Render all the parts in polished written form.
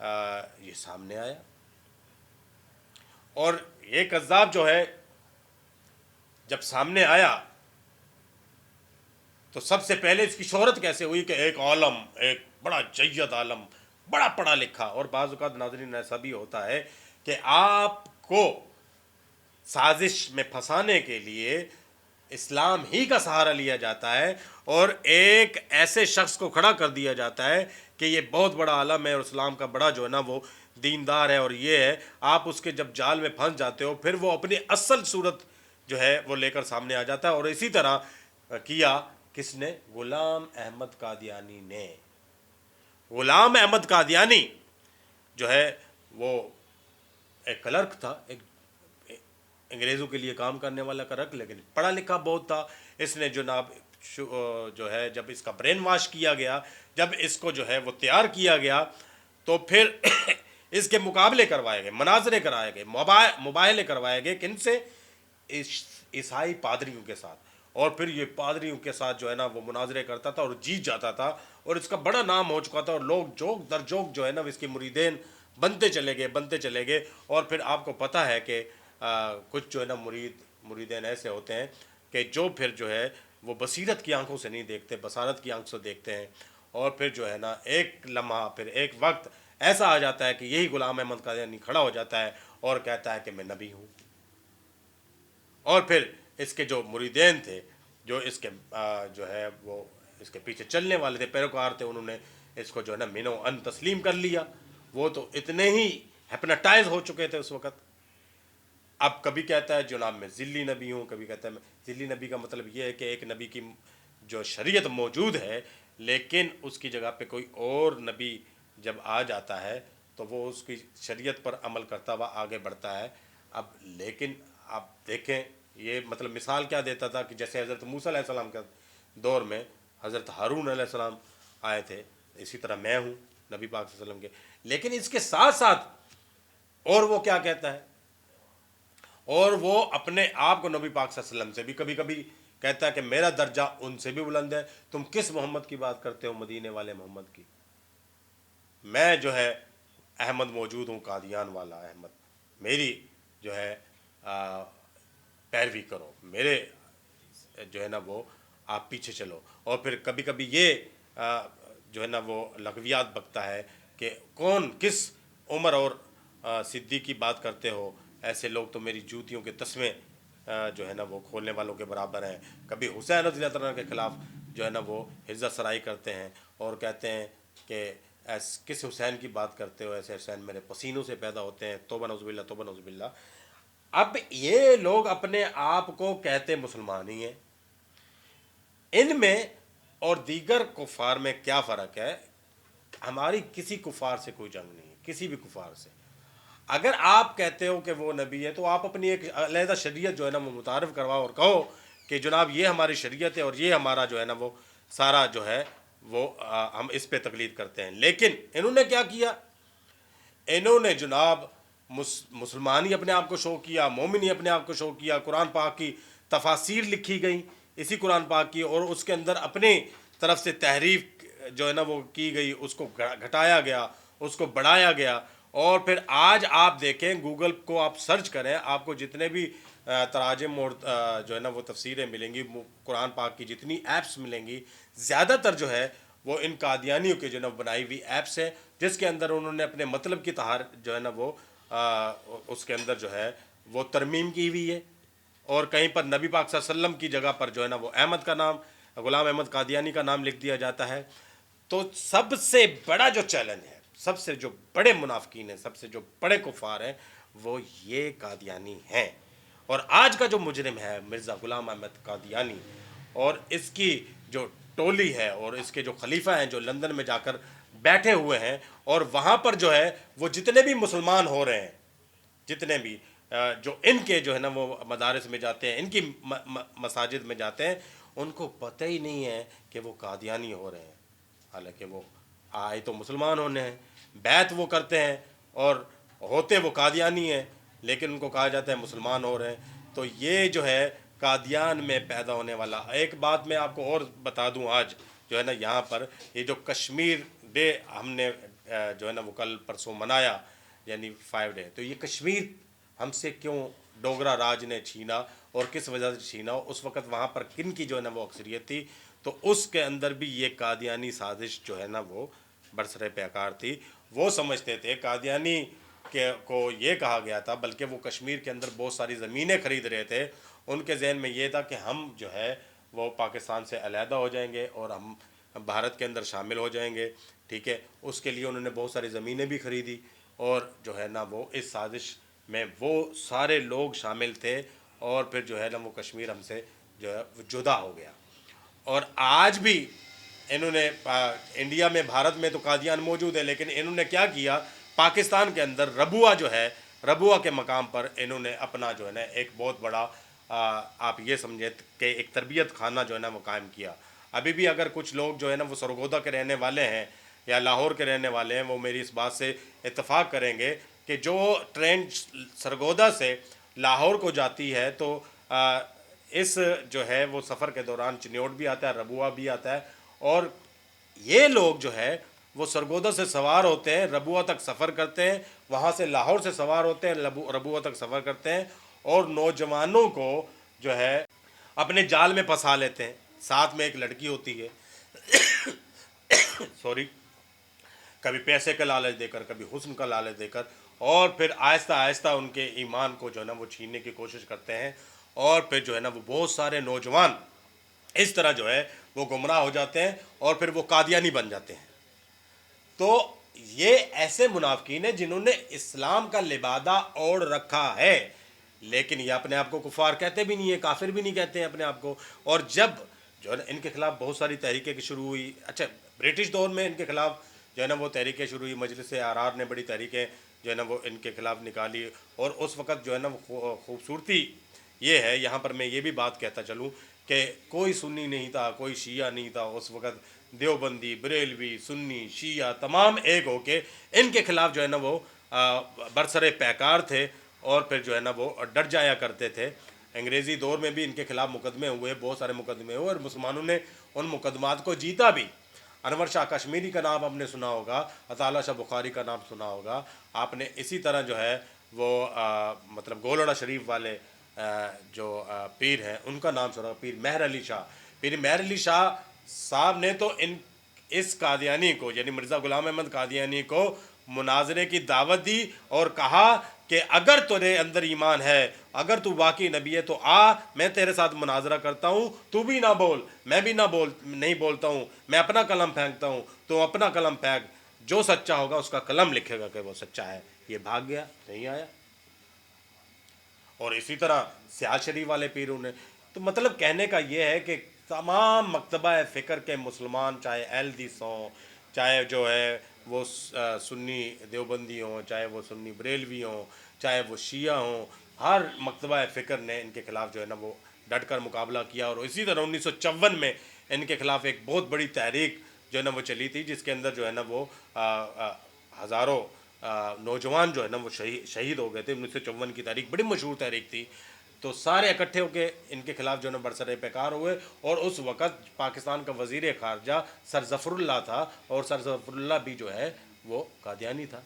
یہ سامنے آیا، اور یہ کذاب جو ہے جب سامنے آیا تو سب سے پہلے اس کی شہرت کیسے ہوئی کہ ایک عالم، ایک بڑا جید عالم، بڑا پڑھا لکھا. اور بعض اوقات ناظرین ایسا بھی ہوتا ہے کہ آپ کو سازش میں پھنسانے کے لیے اسلام ہی کا سہارا لیا جاتا ہے، اور ایک ایسے شخص کو کھڑا کر دیا جاتا ہے کہ یہ بہت بڑا عالم ہے اور اسلام کا بڑا جو ہے نا وہ دیندار ہے، اور یہ ہے. آپ اس کے جب جال میں پھنس جاتے ہو پھر وہ اپنی اصل صورت جو ہے وہ لے کر سامنے آ جاتا ہے. اور اسی طرح کیا کس نے؟ غلام احمد قادیانی نے. غلام احمد قادیانی جو ہے وہ ایک کلرک تھا، ایک انگریزوں کے لیے کام کرنے والا کلرک، لیکن پڑھا لکھا بہت تھا. اس نے جناب جو ہے جب اس کا برین واش کیا گیا، جب اس کو جو ہے وہ تیار کیا گیا، تو پھر اس کے مقابلے کروائے گئے، مناظرے کرائے گئے، مباہلے کروائے گئے. کن سے؟ عیسائی پادریوں کے ساتھ. اور پھر یہ پادریوں کے ساتھ جو ہے نا وہ مناظرے کرتا تھا اور جیت جاتا تھا، اور اس کا بڑا نام ہو چکا تھا، اور لوگ جوک در جوک جو ہے نا اس کے مریدین بنتے چلے گئے. اور پھر آپ کو پتہ ہے کہ کچھ جو ہے نا مریدین ایسے ہوتے ہیں کہ جو پھر جو ہے وہ بصیرت کی آنکھوں سے نہیں دیکھتے، بصارت کی آنکھ سے دیکھتے ہیں. اور پھر جو ہے نا ایک لمحہ، پھر ایک وقت ایسا آ جاتا ہے کہ یہی غلام احمد قادیانی کھڑا ہو جاتا ہے اور کہتا ہے کہ میں نبی ہوں. اور پھر اس کے جو مریدین تھے، جو اس کے جو ہے وہ اس کے پیچھے چلنے والے تھے، پیروکار تھے، انہوں نے اس کو جو ہے نا منو ان تسلیم کر لیا. وہ تو اتنے ہی ہیپناٹائز ہو چکے تھے اس وقت. اب کبھی کہتا ہے جناب میں ذلی نبی ہوں، کبھی کہتا ہے میں ذلی نبی. کا مطلب یہ ہے کہ ایک نبی کی جو شریعت موجود ہے، لیکن اس کی جگہ پہ کوئی اور نبی جب آ جاتا ہے تو وہ اس کی شریعت پر عمل کرتا ہوا آگے بڑھتا ہے. اب لیکن آپ دیکھیں یہ مطلب مثال کیا دیتا تھا کہ جیسے حضرت موسیٰ علیہ السلام کے دور میں حضرت ہارون علیہ السلام آئے تھے، اسی طرح میں ہوں نبی پاک صلی اللہ علیہ وسلم کے. لیکن اس کے ساتھ ساتھ اور وہ کیا کہتا ہے، اور وہ اپنے آپ کو نبی پاک صلی اللہ علیہ وسلم سے بھی کبھی کبھی کہتا ہے کہ میرا درجہ ان سے بھی بلند ہے. تم کس محمد کی بات کرتے ہو؟ مدینے والے محمد کی. میں جو ہے احمد موجود ہوں، قادیان والا احمد. میری جو ہے پیروی کرو، میرے جو ہے نا وہ آپ پیچھے چلو. اور پھر کبھی کبھی یہ جو ہے نا وہ لغویات بکتا ہے کہ کون کس عمر اور صدیق کی بات کرتے ہو، ایسے لوگ تو میری جوتیوں کے تسمے جو ہے نا وہ کھولنے والوں کے برابر ہیں. کبھی حسین رضی اللہ تعالیٰ کے خلاف جو ہے نا وہ حجت سرائی کرتے ہیں اور کہتے ہیں کہ کس حسین کی بات کرتے ہو، ایسے حسین میرے پسینوں سے پیدا ہوتے ہیں. توبہ نعوذ باللہ، توبہ نعوذ باللہ. اب یہ لوگ اپنے آپ کو کہتے مسلمان ہی ہیں. ان میں اور دیگر کفار میں کیا فرق ہے؟ ہماری کسی کفار سے کوئی جنگ نہیں ہے، کسی بھی کفار سے. اگر آپ کہتے ہو کہ وہ نبی ہے تو آپ اپنی ایک علیحدہ شریعت جو ہے نا وہ متعارف کرواؤ اور کہو کہ جناب یہ ہماری شریعت ہے اور یہ ہمارا جو ہے نا وہ سارا جو ہے وہ ہم اس پہ تقلید کرتے ہیں. لیکن انہوں نے کیا کیا؟ انہوں نے جناب مسلمان ہی اپنے آپ کو شو کیا، مومن ہی اپنے آپ کو شو کیا. قرآن پاک کی تفاسیر لکھی گئی اسی قرآن پاک کی، اور اس کے اندر اپنے طرف سے تحریف جو ہے نا وہ کی گئی، اس کو گھٹایا گیا، اس کو بڑھایا گیا. اور پھر آج آپ دیکھیں، گوگل کو آپ سرچ کریں، آپ کو جتنے بھی تراجم اور جو ہے نا وہ تفسیریں ملیں گی، قرآن پاک کی جتنی ایپس ملیں گی، زیادہ تر جو ہے وہ ان قادیانیوں کے جو ہے نا بنائی ہوئی ایپس ہیں، جس کے اندر انہوں نے اپنے مطلب کی جو ہے نا وہ اس کے اندر جو ہے وہ ترمیم کی ہوئی ہے. اور کہیں پر نبی پاک صلی اللہ علیہ وسلم کی جگہ پر جو ہے نا وہ احمد کا نام، غلام احمد قادیانی کا نام لکھ دیا جاتا ہے. تو سب سے بڑا جو چیلنج ہے، سب سے جو بڑے منافقین ہیں، سب سے جو بڑے کفار ہیں، وہ یہ قادیانی ہیں. اور آج کا جو مجرم ہے مرزا غلام احمد قادیانی، اور اس کی جو ٹولی ہے اور اس کے جو خلیفہ ہیں جو لندن میں جا کر بیٹھے ہوئے ہیں، اور وہاں پر جو ہے وہ جتنے بھی مسلمان ہو رہے ہیں، جتنے بھی جو ان کے جو ہے نا وہ مدارس میں جاتے ہیں، ان کی مساجد میں جاتے ہیں، ان کو پتہ ہی نہیں ہے کہ وہ قادیانی ہو رہے ہیں. حالانکہ وہ آئے تو مسلمان ہونے ہیں، بیعت وہ کرتے ہیں اور ہوتے وہ قادیانی ہیں، لیکن ان کو کہا جاتا ہے مسلمان ہو رہے ہیں. تو یہ جو ہے قادیان میں پیدا ہونے والا. ایک بات میں آپ کو اور بتا دوں، آج جو ہے نا یہاں پر یہ جو کشمیر ڈے ہم نے جو ہے نا وہ کل پرسوں منایا، یعنی 5 ڈے. تو یہ کشمیر ہم سے کیوں ڈوگرا راج نے چھینا اور کس وجہ سے چھینا، اس وقت وہاں پر کن کی جو ہے نا وہ اکثریت تھی؟ تو اس کے اندر بھی یہ قادیانی سازش جو ہے نا وہ برسر پیکار تھی. وہ سمجھتے تھے قادیانی کو یہ کہا گیا تھا، بلکہ وہ کشمیر کے اندر بہت ساری زمینیں خرید رہے تھے. ان کے ذہن میں یہ تھا کہ ہم جو ہے وہ پاکستان سے علیحدہ ہو جائیں گے اور ہم بھارت کے اندر شامل ہو جائیں گے. ٹھیک ہے، اس کے لیے انہوں نے بہت ساری زمینیں بھی خریدی، اور جو ہے نا وہ اس سازش میں وہ سارے لوگ شامل تھے، اور پھر جو ہے نا وہ کشمیر ہم سے جو ہے وہ جدا ہو گیا. اور آج بھی انہوں نے انڈیا میں، بھارت میں تو قادیان موجود ہے، لیکن انہوں نے کیا کیا، پاکستان کے اندر ربوہ جو ہے، ربوہ کے مقام پر انہوں نے اپنا جو ہے نا ایک بہت بڑا آپ یہ سمجھیں کہ ایک تربیت خانہ جو ہے نا وہ قائم کیا. ابھی بھی اگر کچھ لوگ جو ہے نا وہ سرگودا کے رہنے والے ہیں یا لاہور کے رہنے والے ہیں، وہ میری اس بات سے اتفاق کریں گے کہ جو ٹرین سرگودا سے لاہور کو جاتی ہے تو اس جو ہے وہ سفر کے دوران چنیوٹ بھی آتا ہے، ربوہ بھی آتا ہے. اور یہ لوگ جو ہے وہ سرگودا سے سوار ہوتے ہیں، ربوہ تک سفر کرتے ہیں، وہاں سے لاہور سے سوار ہوتے ہیں، ربوہ تک سفر کرتے ہیں، اور نوجوانوں کو جو ہے اپنے جال میں پھنسا لیتے ہیں. ساتھ میں ایک لڑکی ہوتی ہے سوری، کبھی پیسے کا لالچ دے کر، کبھی حسن کا لالچ دے کر، اور پھر آہستہ آہستہ ان کے ایمان کو جو ہے نا وہ چھیننے کی کوشش کرتے ہیں. اور پھر جو ہے نا وہ بہت سارے نوجوان اس طرح جو ہے وہ گمراہ ہو جاتے ہیں اور پھر وہ قادیانی بن جاتے ہیں. تو یہ ایسے منافقین ہیں جنہوں نے اسلام کا لبادہ اوڑھ رکھا ہے، لیکن یہ اپنے آپ کو کفار کہتے بھی نہیں ہے، کافر بھی نہیں کہتے ہیں اپنے آپ کو. اور جب جو ہے نا ان کے خلاف بہت ساری تحریکیں شروع ہوئی، اچھا برٹش دور میں ان کے خلاف جو ہے نا وہ تحریکیں شروع ہوئی، مجلس آرار نے بڑی تحریکیں جو ہے نا وہ ان کے خلاف نکالی. اور اس وقت جو ہے نا وہ خوبصورتی یہ ہے، یہاں پر میں یہ بھی بات کہتا چلوں کہ کوئی سنی نہیں تھا، کوئی شیعہ نہیں تھا اس وقت. دیوبندی، بریلوی، سنی، شیعہ تمام ایک ہو کے ان کے خلاف جو ہے نا وہ برسر پیکار تھے، اور پھر جو ہے نا وہ ڈٹ جایا کرتے تھے. انگریزی دور میں بھی ان کے خلاف مقدمے ہوئے، بہت سارے مقدمے ہوئے، اور مسلمانوں نے ان مقدمات کو جیتا بھی. انور شاہ کشمیری کا نام آپ نے سنا ہوگا، اطالہ شاہ بخاری کا نام سنا ہوگا آپ نے. اسی طرح جو ہے وہ مطلب گولڑا شریف والے جو پیر ہیں ان کا نام سنا، پیر مہر علی شاہ. پیر مہر علی شاہ صاحب نے تو اس قادیانی کو، یعنی مرزا غلام احمد قادیانی کو مناظرے کی دعوت دی اور کہا کہ اگر تیرے اندر ایمان ہے، اگر تو واقعی نبی ہے تو آ، میں تیرے ساتھ مناظرہ کرتا ہوں، تو بھی نہ بول، میں بھی نہیں بولتا ہوں، میں اپنا قلم پھینکتا ہوں، تو اپنا قلم پھینک، جو سچا ہوگا اس کا قلم لکھے گا کہ وہ سچا ہے. یہ بھاگ گیا، نہیں آیا. اور اسی طرح سیال شریف والے پیروں نے. تو مطلب کہنے کا یہ ہے کہ تمام مکتبہ فکر کے مسلمان، چاہے اہلدیس ہوں، چاہے جو ہے وہ سنی دیوبندی ہوں، چاہے وہ سنی بریلوی ہوں، چاہے وہ شیعہ ہوں، ہر مکتبہ فکر نے ان کے خلاف جو ہے نا وہ ڈٹ کر مقابلہ کیا. اور اسی طرح 1954 میں ان کے خلاف ایک بہت بڑی تحریک جو ہے نا وہ چلی تھی، جس کے اندر جو ہے نا وہ ہزاروں نوجوان جو ہے نا وہ شہید ہو گئے تھے. 1954 کی تحریک بڑی مشہور تحریک تھی. تو سارے اکٹھے ہو کے ان کے خلاف جو ہے نا برسر پیکار ہوئے. اور اس وقت پاکستان کا وزیر خارجہ سر ظفر اللہ تھا، اور سر ظفر اللہ بھی جو ہے وہ قادیانی تھا.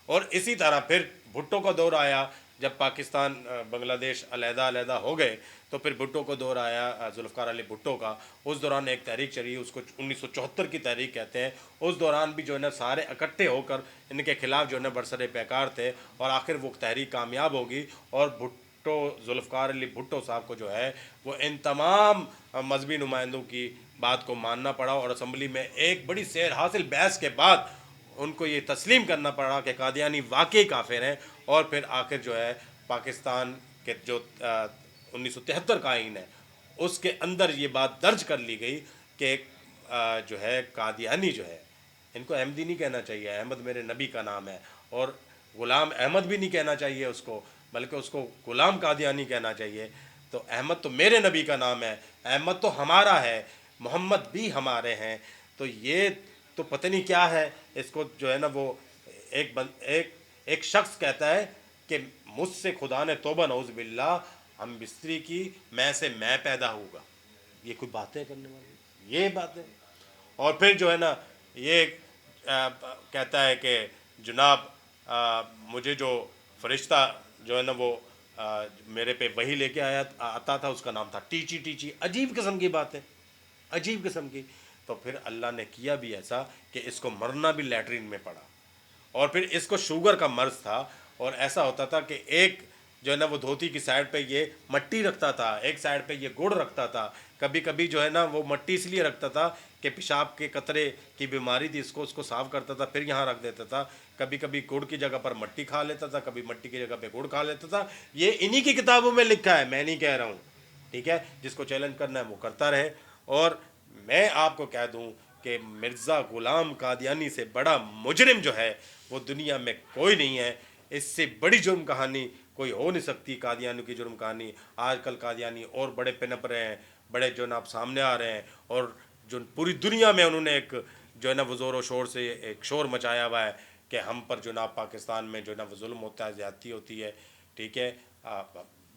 اور اسی طرح پھر بھٹو کا دور آیا، جب پاکستان بنگلہ دیش علیحدہ ہو گئے تو پھر بھٹو کو دور آیا، ذوالفقار علی بھٹو کا. اس دوران ایک تحریک چلی، اس کو 1974 کی تحریک کہتے ہیں. اس دوران بھی جو ہے نا سارے اکٹھے ہو کر ان کے خلاف جو ہے نا برسر پیکار تھے، اور آخر وہ تحریک کامیاب ہوگی. اور بھٹو، ذوالفقار علی بھٹو صاحب کو جو ہے وہ ان تمام مذہبی نمائندوں کی بات کو ماننا پڑا، اور اسمبلی میں ایک بڑی سیر حاصل بحث کے بعد ان کو یہ تسلیم کرنا پڑا کہ قادیانی واقعی کافر ہیں. اور پھر آخر جو ہے پاکستان کے جو 1973 کا آئین ہے اس کے اندر یہ بات درج کر لی گئی کہ جو ہے قادیانی جو ہے، ان کو احمدی نہیں کہنا چاہیے، احمد میرے نبی کا نام ہے. اور غلام احمد بھی نہیں کہنا چاہیے اس کو، بلکہ اس کو غلام قادیانی کہنا چاہیے. تو احمد تو میرے نبی کا نام ہے، احمد تو ہمارا ہے، محمد بھی ہمارے ہیں. تو یہ تو پتہ نہیں کیا ہے. اس کو جو ہے نا وہ ایک شخص کہتا ہے کہ مجھ سے خدا نے توبہ نعوذ باللہ ہم بستری کی، میں سے میں پیدا ہوگا. یہ کوئی باتیں کرنے والی، یہ باتیں. اور پھر جو ہے نا یہ کہتا ہے کہ جناب مجھے جو فرشتہ جو ہے نا وہ میرے پہ وہی لے کے آتا تھا، اس کا نام تھا ٹیچی ٹیچی. عجیب قسم کی بات ہے، عجیب قسم کی. تو پھر اللہ نے کیا بھی ایسا کہ اس کو مرنا بھی لیٹرین میں پڑا. اور پھر اس کو شوگر کا مرض تھا، اور ایسا ہوتا تھا کہ ایک جو ہے نا وہ دھوتی کی سائڈ پہ یہ مٹی رکھتا تھا، ایک سائڈ پہ یہ گڑ رکھتا تھا. کبھی کبھی جو ہے نا وہ مٹی اس لیے رکھتا تھا کہ پیشاب کے قطرے کی بیماری تھی، اس کو صاف کرتا تھا پھر یہاں رکھ دیتا تھا. کبھی کبھی گڑ کی جگہ پر مٹی کھا لیتا تھا، کبھی مٹی کی جگہ پہ گڑ کھا لیتا تھا. یہ انہی کی کتابوں میں لکھا ہے، میں نہیں کہہ رہا ہوں. ٹھیک ہے، جس کو چیلنج کرنا ہے وہ کرتا رہے. اور میں آپ کو کہہ دوں کہ مرزا غلام قادیانی سے بڑا مجرم جو ہے وہ دنیا میں کوئی نہیں ہے. اس سے بڑی جرم کہانی کوئی ہو نہیں سکتی قادیانی کی جرم کہانی. آج کل قادیانی اور بڑے پنپ رہے ہیں، بڑے جو نا آپ سامنے آ رہے ہیں، اور جو پوری دنیا میں انہوں نے ایک جو ہے نا وہ زور و شور سے ایک شور مچایا ہوا ہے کہ ہم پر جو نا پاکستان میں جو نا وہ ظلم ہوتا ہے، زیادتی ہوتی ہے. ٹھیک ہے،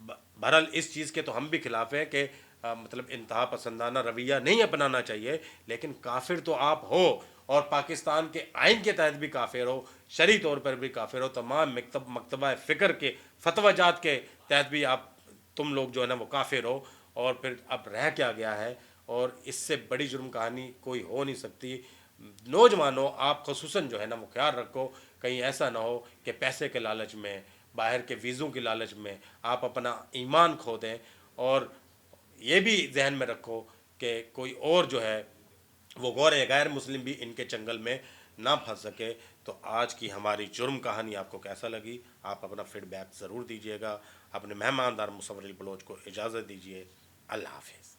بہرحال اس چیز کے تو ہم بھی خلاف ہیں کہ مطلب انتہا پسندانہ رویہ نہیں اپنانا چاہیے. لیکن کافر تو آپ ہو، اور پاکستان کے آئین کے تحت بھی کافر ہو، شرعی طور پر بھی کافر ہو، تمام مکتبہ فکر کے فتویٰ جات کے تحت بھی تم لوگ جو ہے نا وہ کافر ہو. اور پھر اب رہ کیا گیا ہے؟ اور اس سے بڑی جرم کہانی کوئی ہو نہیں سکتی. نوجوانوں، آپ خصوصاً جو ہے نا وہ خیال رکھو، کہیں ایسا نہ ہو کہ پیسے کے لالچ میں، باہر کے ویزوں کی لالچ میں آپ اپنا ایمان کھو دیں. اور یہ بھی ذہن میں رکھو کہ کوئی اور جو ہے وہ غیر مسلم بھی ان کے چنگل میں نہ پھنس سکے. تو آج کی ہماری جرم کہانی آپ کو کیسا لگی؟ آپ اپنا فیڈ بیک ضرور دیجیے گا. اپنے مہماندار مصور علی بلوچ کو اجازت دیجیے. اللہ حافظ.